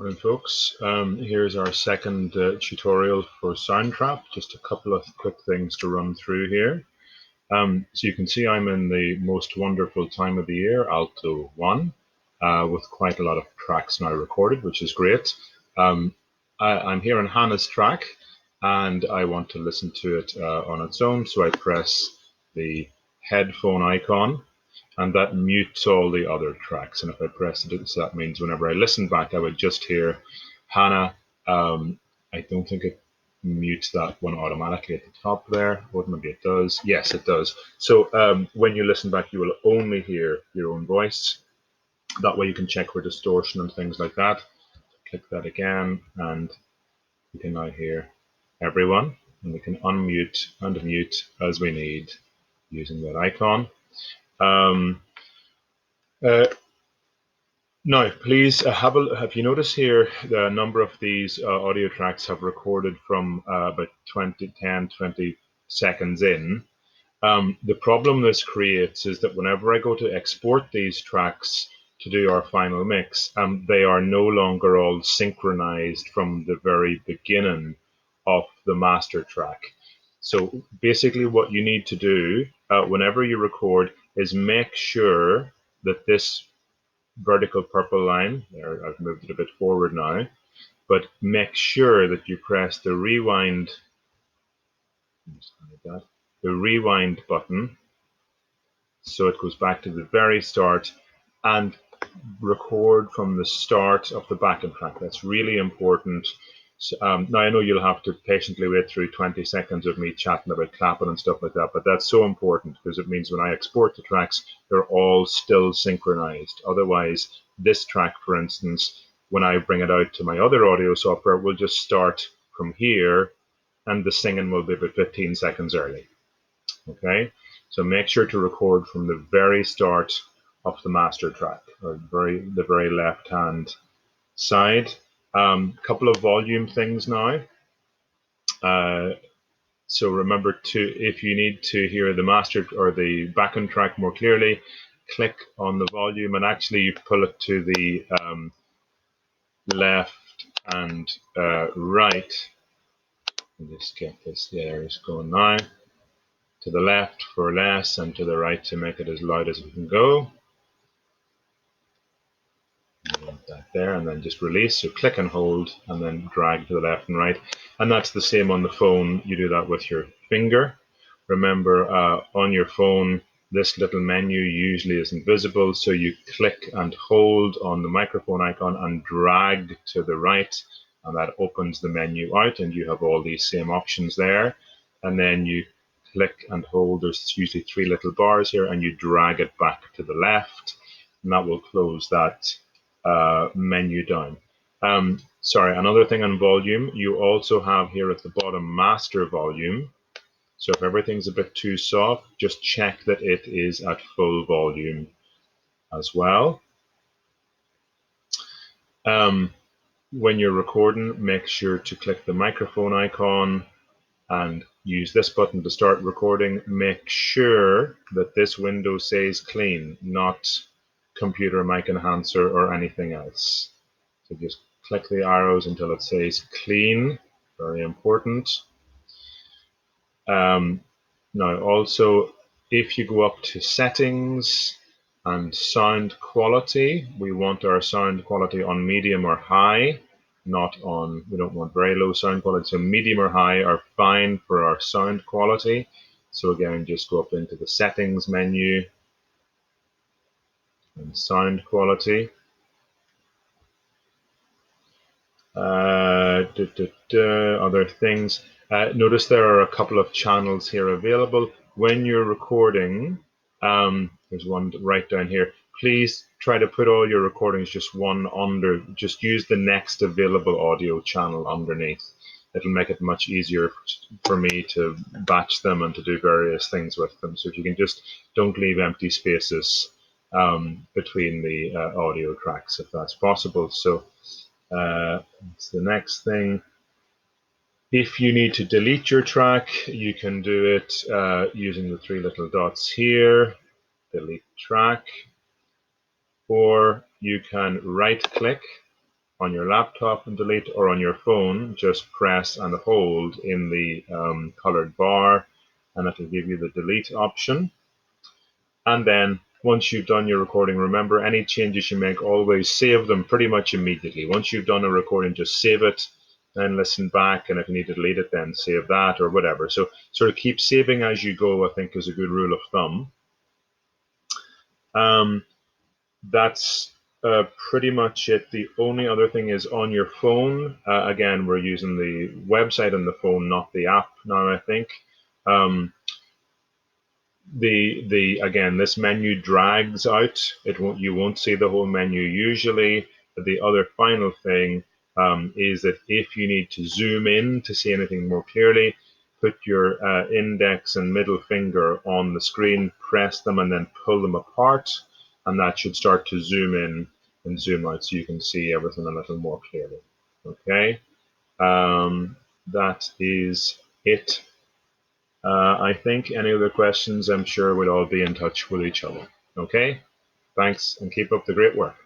Morning folks, here's our second tutorial for Soundtrap. Just a couple of quick things to run through here. So you can see I'm in the most wonderful time of the year, Alto 1, with quite a lot of tracks now recorded, which is great. I'm here on Hannah's track and I want to listen to it on its own, so I press the headphone icon and that mutes all the other tracks. And if I press it, so that means whenever I listen back, I would just hear Hannah. I don't think it mutes that one automatically at the top there. Or maybe it does. Yes, it does. So when you listen back, you will only hear your own voice. That way you can check for distortion and things like that. Click that again, and you can now hear everyone. And we can unmute and mute as we need using that icon. Now, please have you noticed here the number of these audio tracks have recorded from about 10-20 seconds in. The problem this creates is that whenever I go to export these tracks to do our final mix, they are no longer all synchronized from the very beginning of the master track. So basically what you need to do whenever you record is make sure that this vertical purple line, there I've moved it a bit forward now, but make sure that you press the rewind, the rewind button, so it goes back to the very start, and record from the start of the backing track. That's really important. So, now I know you'll have to patiently wait through 20 seconds of me chatting about clapping and stuff like that, but that's so important because it means when I export the tracks, they're all still synchronized. Otherwise, this track, for instance, when I bring it out to my other audio software, will just start from here and the singing will be about 15 seconds early. Okay, so make sure to record from the very start of the master track, or the very left-hand side. Couple of volume things now. So remember if you need to hear the master or the backing track more clearly, click on the volume and actually you pull it to the left and right. Let me just get this there, it's going now. To the left for less and to the right to make it as loud as we can go. That there, and then just release. So click and hold and then drag to the left and right. And that's the same on the phone. You do that with your finger. Remember, on your phone, this little menu usually isn't visible, so you click and hold on the microphone icon and drag to the right, and that opens the menu out and you have all these same options there. And then you click and hold, there's usually 3 little bars here, and you drag it back to the left, and that will close that menu down. Sorry, another thing on volume, you also have here at the bottom master volume. So if everything's a bit too soft, just check that it is at full volume as well. When you're recording, make sure to click the microphone icon and use this button to start recording. Make sure that this window says clean, not computer mic enhancer or anything else. So just click the arrows until it says clean, very important. Now also, if you go up to settings and sound quality, we want our sound quality on medium or high, not on, we don't want very low sound quality, so medium or high are fine for our sound quality. So again, just go up into the settings menu and sound quality. Other things. Notice there are a couple of channels here available. When you're recording, there's one right down here. Please try to put all your recordings just one under, just use the next available audio channel underneath. It'll make it much easier for me to batch them and to do various things with them. So if you can just don't leave empty spaces between the audio tracks if that's possible. So that's the next thing. If you need to delete your track, you can do it using the 3 little dots here, delete track, or you can right click on your laptop and delete, or on your phone, just press and hold in the colored bar, and it'll give you the delete option. And then once you've done your recording, remember, any changes you make, always save them pretty much immediately. Once you've done a recording, just save it, then listen back, and if you need to delete it, then save that or whatever. So sort of keep saving as you go, I think, is a good rule of thumb. That's pretty much it. The only other thing is on your phone. Again, we're using the website on the phone, not the app now, I think. Again, this menu drags out. You won't see the whole menu usually. The other final thing is that if you need to zoom in to see anything more clearly, put your index and middle finger on the screen, press them, and then pull them apart, and that should start to zoom in and zoom out so you can see everything a little more clearly. Okay, that is it. I think any other questions, I'm sure we'll all be in touch with each other. Okay, thanks, and keep up the great work.